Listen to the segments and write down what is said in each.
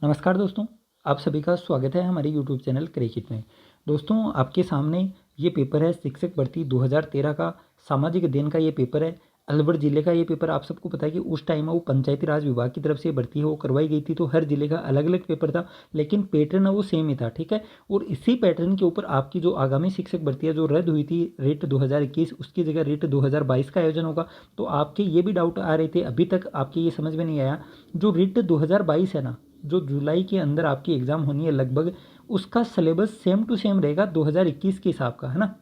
नमस्कार दोस्तों, आप सभी का स्वागत है हमारे यूट्यूब चैनल क्रिकेट में। दोस्तों, आपके सामने ये पेपर है शिक्षक भर्ती 2013 का सामाजिक अध्ययन का ये पेपर है। अलवर ज़िले का ये पेपर आप सबको पता है कि उस टाइम वो पंचायती राज विभाग की तरफ से भर्ती है वो करवाई गई थी, तो हर ज़िले का अलग अलग पेपर था, लेकिन पैटर्न वो सेम ही था। ठीक है, और इसी पैटर्न के ऊपर आपकी जो आगामी शिक्षक भर्ती है जो रद्द हुई थी रिट 2021, उसकी जगह रिट 2022 का आयोजन होगा। तो आपके ये भी डाउट आ रहे थे, अभी तक आपके ये समझ में नहीं आया, जो रिट 2022 है ना, जो जुलाई के अंदर आपकी एग्ज़ाम होनी है लगभग, उसका सिलेबस सेम टू सेम रहेगा 2021 के हिसाब का, है ना।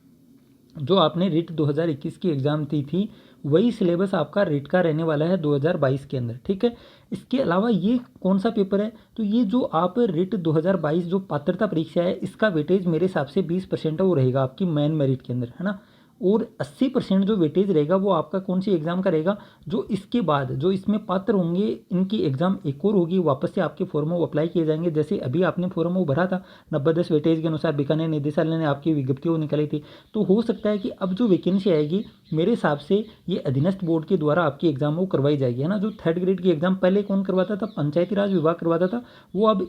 जो आपने रिट 2021 की एग्ज़ाम दी थी वही सिलेबस आपका रिट का रहने वाला है 2022 के अंदर। ठीक है, इसके अलावा ये कौन सा पेपर है, तो ये जो आप रिट 2022 जो पात्रता परीक्षा है इसका वेटेज मेरे हिसाब से 20% वो रहेगा आपकी मेन मेरिट के अंदर, है ना। और 80% जो वेटेज रहेगा वो आपका कौन सी एग्ज़ाम का रहेगा, जो इसके बाद जो इसमें पात्र होंगे इनकी एग्ज़ाम एक और होगी, वापस से आपके फॉर्म वो अप्लाई किए जाएंगे। जैसे अभी आपने फॉर्म वो भरा था 90-10 वेटेज के अनुसार, बीकानेर निदेशालय ने आपकी विज्ञप्ति वो निकाली थी। तो हो सकता है कि अब जो वैकेंसी आएगी मेरे हिसाब से ये अधीनस्थ बोर्ड के द्वारा आपकी एग्ज़ाम वो करवाई जाएगी, है ना। जो थर्ड ग्रेड की एग्ज़ाम पहले कौन करवाता था, पंचायती राज विभाग करवाता था, वो अब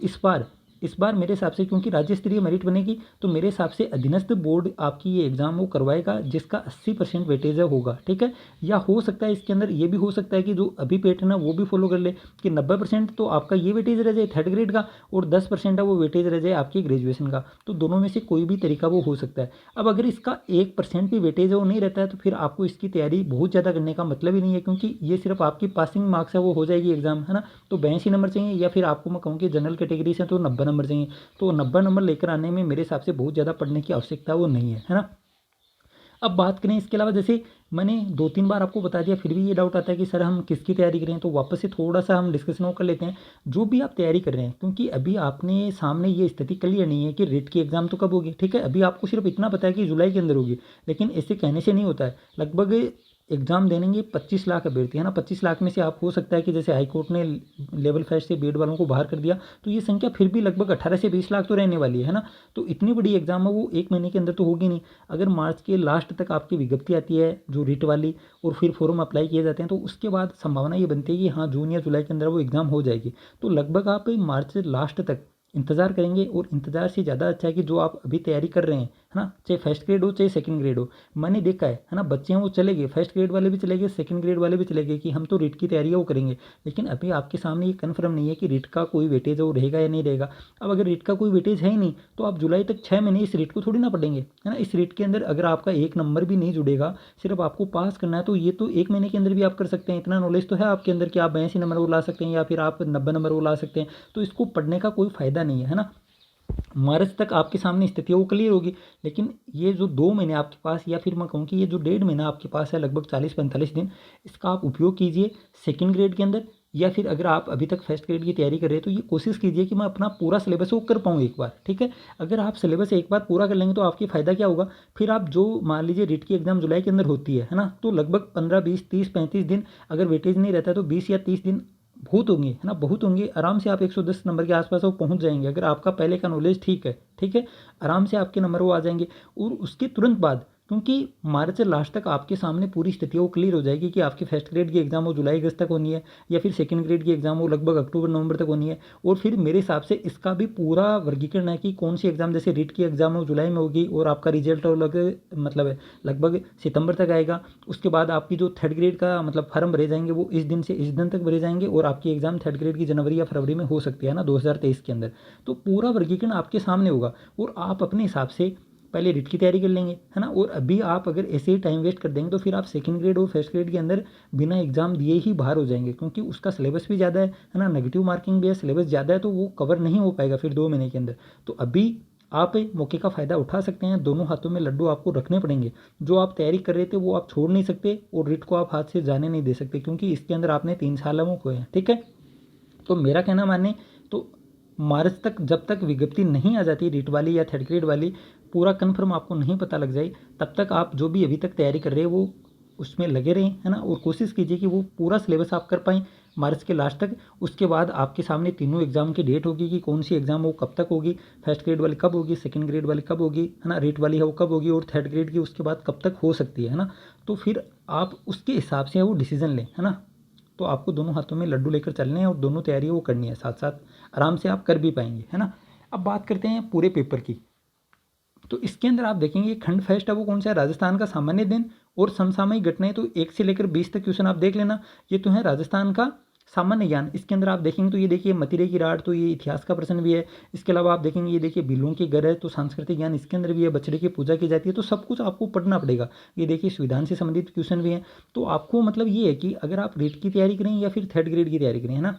इस बार मेरे हिसाब से क्योंकि राज्य स्तरीय मेरिट बनेगी तो मेरे हिसाब से अधीनस्थ बोर्ड आपकी ये एग्ज़ाम वो करवाएगा, जिसका 80% वेटेज होगा। ठीक है, या हो सकता है इसके अंदर ये भी हो सकता है कि जो अभी पैटर्न है वो भी फॉलो कर ले कि 90% तो आपका ये वेटेज रह जाए थर्ड ग्रेड का, और 10% है वो वेटेज रह जाए आपकी ग्रेजुएशन का। तो दोनों में से कोई भी तरीका वो हो सकता है। अब अगर इसका 1% भी वेटेज है वो नहीं रहता है तो फिर आपको इसकी तैयारी बहुत ज़्यादा करने का मतलब ही नहीं है, क्योंकि ये सिर्फ आपकी पासिंग मार्क्स है वो हो जाएगी एग्ज़ाम, है ना। तो 82 नंबर चाहिए, या फिर आपको मैं कहूँ कि जनरल कैटेगरी से तो 90 नंबर चाहिए। तो 90 नंबर लेकर आने में मेरे हिसाब से बहुत ज़्यादा पढ़ने की आवश्यकता वो नहीं है ना। अब बात करें इसके अलावा, जैसे मैंने 2-3 बार आपको बता दिया, फिर भी ये डाउट आता है कि सर हम किसकी तैयारी करें, तो वापस से थोड़ा सा हम डिस्कशन कर लेते हैं। जो भी आप तैयारी कर रहे हैं, क्योंकि अभी आपने सामने ये स्थिति क्लियर नहीं है कि रिट की एग्ज़ाम तो कब होगी। ठीक है, अभी आपको सिर्फ इतना पता है कि जुलाई के अंदर होगी, लेकिन ऐसे कहने से नहीं होता है। लगभग एग्ज़ाम देनेंगे 25 लाख अभ्यर्थी, है ना। 25 लाख में से आप हो सकता है कि जैसे हाईकोर्ट ने लेवल 5 से बीएड वालों को बाहर कर दिया, तो ये संख्या फिर भी लगभग 18 से 20 लाख तो रहने वाली है ना। तो इतनी बड़ी एग्ज़ाम है वो एक महीने के अंदर तो होगी नहीं। अगर मार्च के लास्ट तक आपकी विज्ञप्ति आती है जो रिट वाली, और फिर फॉर्म अप्लाई किए जाते हैं, तो उसके बाद संभावना ये बनती है कि हाँ जून या जुलाई के अंदर वो एग्ज़ाम हो जाएगी। तो लगभग आप मार्च से लास्ट तक इंतज़ार करेंगे, और इंतज़ार से ज़्यादा अच्छा है कि जो आप अभी तैयारी कर रहे हैं, है ना, चाहे फर्स्ट ग्रेड हो चाहे सेकंड ग्रेड हो। मैंने देखा है ना, बच्चे हैं वो चले गए, फर्स्ट ग्रेड वाले भी चले गए, सेकंड ग्रेड वाले भी चले गए कि हम तो रिट की तैयारी है वो करेंगे, लेकिन अभी आपके सामने ये कन्फर्म नहीं है कि रिट का कोई वेटेज है वो रहेगा या नहीं रहेगा। अब अगर रिट का कोई वेटेज है ही नहीं तो आप जुलाई तक 6 महीने इस रिट को थोड़ी ना पढ़ेंगे, है ना। इस रिट के अंदर अगर आपका एक नंबर भी नहीं जुड़ेगा, सिर्फ आपको पास करना है, तो ये तो एक महीने के अंदर भी आप कर सकते हैं। इतना नॉलेज तो है आपके अंदर कि आप 82 नंबर वो ला सकते हैं, या फिर आप 90 नंबर वो ला सकते हैं। तो इसको पढ़ने का कोई फ़ायदा नहीं है ना। मार्च तक आपके सामने स्थिति वो क्लियर होगी, लेकिन ये जो 2 महीने आपके पास, या फिर मैं कहूँ कि ये जो 1.5 महीना आपके पास है, लगभग 40-45 दिन, इसका आप उपयोग कीजिए सेकंड ग्रेड के अंदर। या फिर अगर आप अभी तक फर्स्ट ग्रेड की तैयारी कर रहे हैं तो ये कोशिश कीजिए कि मैं अपना पूरा सिलेबस वो कर पाऊँ एक बार। ठीक है, अगर आप सिलेबस एक बार पूरा कर लेंगे तो आपकी फ़ायदा क्या होगा, फिर आप जो मान लीजिए रिट की एग्ज़ाम जुलाई के अंदर होती है ना, तो लगभग 15-20-30-35 दिन, अगर वेटेज नहीं रहता है तो 20 या 30 दिन बहुत होंगे, है ना, बहुत होंगे। आराम से आप 110 नंबर के आसपास वो पहुंच जाएंगे, अगर आपका पहले का नॉलेज ठीक है। ठीक है, आराम से आपके नंबर वो आ जाएंगे। और उसके तुरंत बाद, क्योंकि मार्च से लास्ट तक आपके सामने पूरी स्थिति वो क्लियर हो जाएगी कि आपकी फर्स्ट ग्रेड की एग्ज़ाम वो जुलाई अगस्त तक होनी है, या फिर सेकंड ग्रेड की एग्ज़ाम वो लगभग अक्टूबर नवंबर तक होनी है। और फिर मेरे हिसाब से इसका भी पूरा वर्गीकरण है कि कौन सी एग्ज़ाम, जैसे रीट की एग्ज़ाम वो जुलाई में होगी और आपका रिजल्ट मतलब है लगभग सितंबर तक आएगा। उसके बाद आपकी जो थर्ड ग्रेड का मतलब फॉर्म भरे जाएंगे वो इस दिन से इस दिन तक भरे जाएंगे, और आपकी एग्ज़ाम थर्ड ग्रेड की जनवरी या फरवरी में हो सकती है ना 2023 के अंदर। तो पूरा वर्गीकरण आपके सामने होगा, और आप अपने हिसाब से पहले रिट की तैयारी कर लेंगे, है ना। और अभी आप अगर ऐसे ही टाइम वेस्ट कर देंगे तो फिर आप सेकंड ग्रेड और फर्स्ट ग्रेड के अंदर बिना एग्जाम दिए ही बाहर हो जाएंगे, क्योंकि उसका सिलेबस भी ज़्यादा है ना, नेगेटिव मार्किंग भी है, सिलेबस ज़्यादा है, तो वो कवर नहीं हो पाएगा फिर 2 महीने के अंदर। तो अभी आप मौके का फ़ायदा उठा सकते हैं, दोनों हाथों में लड्डू आपको रखने पड़ेंगे। जो आप तैयारी कर रहे थे वो आप छोड़ नहीं सकते, और रिट को आप हाथ से जाने नहीं दे सकते, क्योंकि इसके अंदर आपने 3 साल वो खोए हैं। ठीक है, तो मेरा कहना माने तो मार्च तक जब तक विज्ञप्ति नहीं आ जाती रीट वाली या थर्ड ग्रेड वाली, पूरा कन्फर्म आपको नहीं पता लग जाए, तब तक आप जो भी अभी तक तैयारी कर रहे हैं वो उसमें लगे रहें, है ना। और कोशिश कीजिए कि वो पूरा सिलेबस आप कर पाएँ मार्च के लास्ट तक। उसके बाद आपके सामने तीनों एग्जाम की डेट होगी कि कौन सी एग्ज़ाम वो कब तक होगी, फर्स्ट ग्रेड वाली कब होगी, सेकंड ग्रेड वाली कब होगी, है ना, रेट वाली है वो कब होगी, और थर्ड ग्रेड की उसके बाद कब तक हो सकती है ना। तो फिर आप उसके हिसाब से वो डिसीजन लें, है ना। तो आपको दोनों हाथों में लड्डू लेकर चलने हैं और दोनों तैयारी वो करनी है, साथ साथ आराम से आप कर भी पाएंगे, है ना। अब बात करते हैं पूरे पेपर की। तो इसके अंदर आप देखेंगे खंड फर्स्ट है वो कौन सा है, राजस्थान का सामान्य दिन और समसामयिक घटनाएं। तो 1 से लेकर 20 तक क्वेश्चन आप देख लेना। ये तो है राजस्थान का सामान्य ज्ञान। इसके अंदर आप देखेंगे तो ये देखिए मतिरे की राड, तो ये इतिहास का प्रश्न भी है। इसके अलावा आप देखेंगे ये देखिए बिलों की घर है, तो सांस्कृतिक ज्ञान इसके अंदर भी है। बछड़े की पूजा की जाती है, तो सब कुछ आपको पढ़ना पड़ेगा। ये देखिए संविधान से संबंधित क्वेश्चन भी हैं। तो आपको मतलब ये है कि अगर आप रीट की तैयारी करें या फिर थर्ड ग्रेड की तैयारी करें, है ना,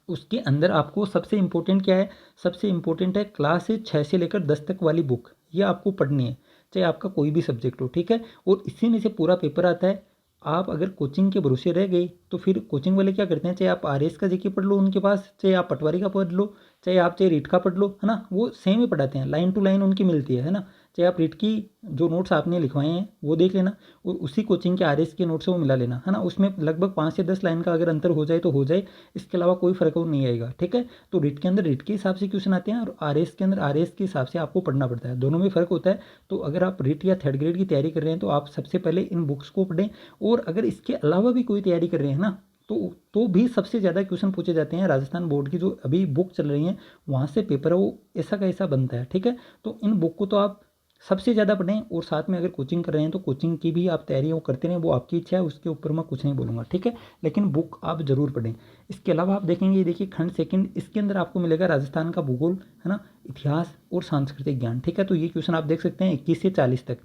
उसके अंदर आपको सबसे इंपॉर्टेंट क्या है, सबसे इंपॉर्टेंट है क्लास 6 से लेकर 10 तक वाली बुक, ये आपको पढ़नी है, चाहे आपका कोई भी सब्जेक्ट हो, ठीक है। और इसी में से पूरा पेपर आता है। आप अगर कोचिंग के भरोसे रह गए तो फिर कोचिंग वाले क्या करते हैं, चाहे आप आरएस का जीके पढ़ लो उनके पास, चाहे आप पटवारी का पढ़ लो, चाहे रीट का पढ़ लो, है ना, वो सेम ही पढ़ाते हैं, लाइन टू लाइन उनकी मिलती है ना। चाहे आप रीट की जो नोट्स आपने लिखवाए हैं वो देख लेना और उसी कोचिंग के आरएस के नोट्स से वो मिला लेना, है ना। उसमें लगभग 5 से 10 लाइन का अगर अंतर हो जाए तो हो जाए, इसके अलावा कोई फर्क नहीं आएगा, ठीक है। तो रीट के अंदर रीट के हिसाब से क्वेश्चन आते हैं और आरएस के अंदर आरएस के हिसाब से आपको पढ़ना पड़ता है, दोनों में फ़र्क होता है। तो अगर आप रीट या थर्ड ग्रेड की तैयारी कर रहे हैं तो आप सबसे पहले इन बुक्स को पढ़ें। और अगर इसके अलावा भी कोई तैयारी कर रहे हैं ना, तो भी सबसे ज़्यादा क्वेश्चन पूछे जाते हैं राजस्थान बोर्ड की जो अभी बुक चल रही हैं, वहाँ से पेपर है वो ऐसा का ऐसा बनता है, ठीक है। तो इन बुक को तो आप सबसे ज़्यादा पढ़ें और साथ में अगर कोचिंग कर रहे हैं तो कोचिंग की भी आप तैयारी वो करते रहें, वो आपकी इच्छा है, उसके ऊपर मैं कुछ नहीं बोलूँगा, ठीक है। लेकिन बुक आप ज़रूर पढ़ें। इसके अलावा आप देखेंगे, ये देखिए खंड सेकंड, इसके अंदर आपको मिलेगा राजस्थान का भूगोल, है ना, इतिहास और सांस्कृतिक ज्ञान, ठीक है। तो ये क्वेश्चन आप देख सकते हैं 21 से 40 तक।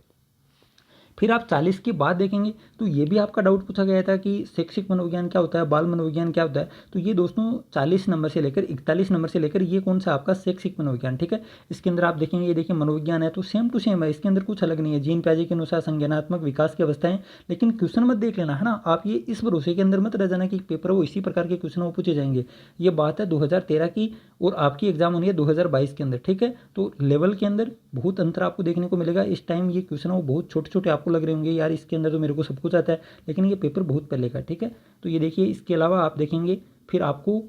फिर आप 40 के बाद देखेंगे तो ये भी आपका डाउट पूछा गया था कि शैक्षिक मनोविज्ञान क्या होता है, बाल मनोविज्ञान क्या होता है। तो ये दोस्तों 40 नंबर से लेकर 41 नंबर से लेकर ये कौन सा आपका शैक्षिक मनोविज्ञान, ठीक है। इसके अंदर आप देखेंगे, ये देखिए मनोविज्ञान है तो सेम टू सेम है, इसके अंदर कुछ अलग नहीं है। जीन प्याजे के अनुसार संज्ञानात्मक विकास की अवस्थाएं, लेकिन क्वेश्चन मत देख लेना, है ना। आप ये इस भरोसे के अंदर मत रह जाना कि पेपर वो इसी प्रकार के क्वेश्चन वो पूछे जाएंगे। ये बात है 2013 की और आपकी एग्जाम होनी है 2022 के अंदर, ठीक है। तो लेवल के अंदर बहुत अंतर आपको देखने को मिलेगा। इस टाइम ये क्वेश्चन वो बहुत छोटे छोटे आपको लग रहे होंगे, यार इसके अंदर तो मेरे को सब कुछ आता है, लेकिन ये पेपर बहुत पहले का, ठीक है। तो ये देखिए, इसके अलावा आप देखेंगे फिर आपको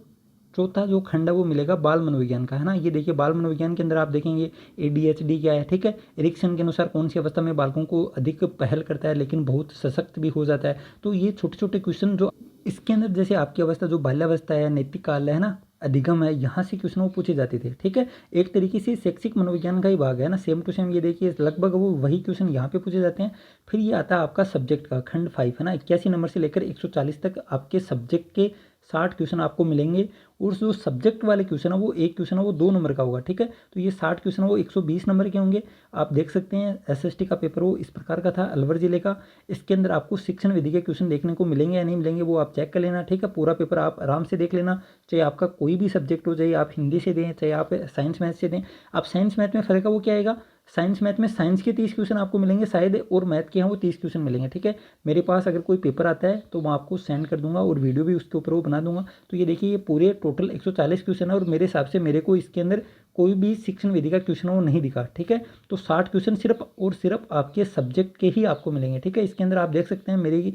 चौथा जो खंड है वो मिलेगा बाल मनोविज्ञान का, है ना। ये देखिए बाल मनोविज्ञान के अंदर आप देखेंगे ADHD क्या है, ठीक है। एरिक्सन के अनुसार कौन सी अवस्था में बालकों को अधिक पहल करता है लेकिन बहुत सशक्त भी हो जाता है। तो ये छोटे छोटे क्वेश्चन जो इसके अंदर, जैसे आपकी अवस्था जो बाल्यावस्था है, नैतिक काल है ना, अधिगम है, यहाँ से क्वेश्चन वो पूछे जाते थे, ठीक है। एक तरीके से शैक्षिक मनोविज्ञान का ही भाग है ना, सेम टू सेम। ये देखिए लगभग वो वही क्वेश्चन यहाँ पे पूछे जाते हैं। फिर ये आता है आपका सब्जेक्ट का खंड 5, है ना, 81 नंबर से लेकर 140 तक आपके सब्जेक्ट के 60 क्वेश्चन आपको मिलेंगे। और जो सब्जेक्ट वाले क्वेश्चन है वो एक क्वेश्चन है वो 2 नंबर का होगा, ठीक है। तो ये 60 क्वेश्चन है वो 120 नंबर के होंगे। आप देख सकते हैं SST का पेपर वो इस प्रकार का था, अलवर जिले का। इसके अंदर आपको शिक्षण विधि के क्वेश्चन देखने को मिलेंगे या नहीं मिलेंगे वो आप चेक कर लेना, ठीक है। पूरा पेपर आप आराम से देख लेना, चाहे आपका कोई भी सब्जेक्ट हो, चाहे आप हिंदी से दें, चाहे आप साइंस मैथ से दें। आप साइंस मैथ में फ़र्क है वो क्या आएगा, साइंस मैथ में साइंस के 30 क्वेश्चन आपको मिलेंगे शायद, और मैथ के हैं वो 30 क्वेश्चन मिलेंगे, ठीक है। मेरे पास अगर कोई पेपर आता है तो मैं आपको सेंड कर दूंगा और वीडियो भी उसके ऊपर वो बना दूंगा। तो ये देखिए, ये पूरे टोटल 140 क्वेश्चन है और मेरे हिसाब से मेरे को इसके अंदर कोई भी शिक्षण विधि का क्वेश्चन वो नहीं दिखा, ठीक है। तो 60 क्वेश्चन सिर्फ और सिर्फ आपके सब्जेक्ट के ही आपको मिलेंगे, ठीक है। इसके अंदर आप देख सकते हैं मेरी,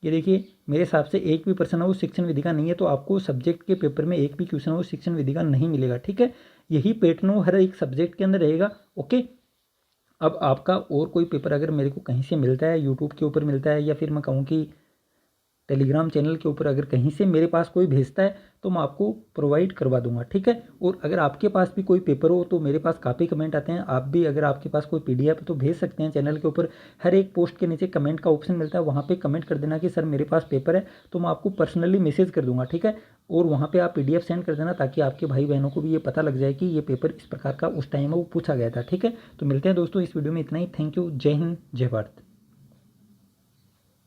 ये देखिए मेरे हिसाब से एक भी प्रश्न है वो शिक्षण विधि का नहीं है। तो आपको सब्जेक्ट के पेपर में एक भी क्वेश्चन है वो शिक्षण विधि का नहीं मिलेगा, ठीक है। यही पैटर्न हर एक सब्जेक्ट के अंदर रहेगा, ओके। अब आपका और कोई पेपर अगर मेरे को कहीं से मिलता है, यूट्यूब के ऊपर मिलता है, या फिर मैं कहूँ कि टेलीग्राम चैनल के ऊपर अगर कहीं से मेरे पास कोई भेजता है तो मैं आपको प्रोवाइड करवा दूंगा, ठीक है। और अगर आपके पास भी कोई पेपर हो तो मेरे पास काफ़ी कमेंट आते हैं, आप भी अगर आपके पास कोई PDF है तो भेज सकते हैं। चैनल के ऊपर हर एक पोस्ट के नीचे कमेंट का ऑप्शन मिलता है, वहाँ पे कमेंट कर देना कि सर मेरे पास पेपर है, तो मैं आपको पर्सनली मैसेज कर दूंगा, ठीक है। और वहाँ पर आप PDF सेंड कर देना ताकि आपके भाई बहनों को भी ये पता लग जाए कि ये पेपर इस प्रकार का उस टाइम में वो पूछा गया था, ठीक है। तो मिलते हैं दोस्तों इस वीडियो में इतना ही। थैंक यू, जय हिंद, जय भारत।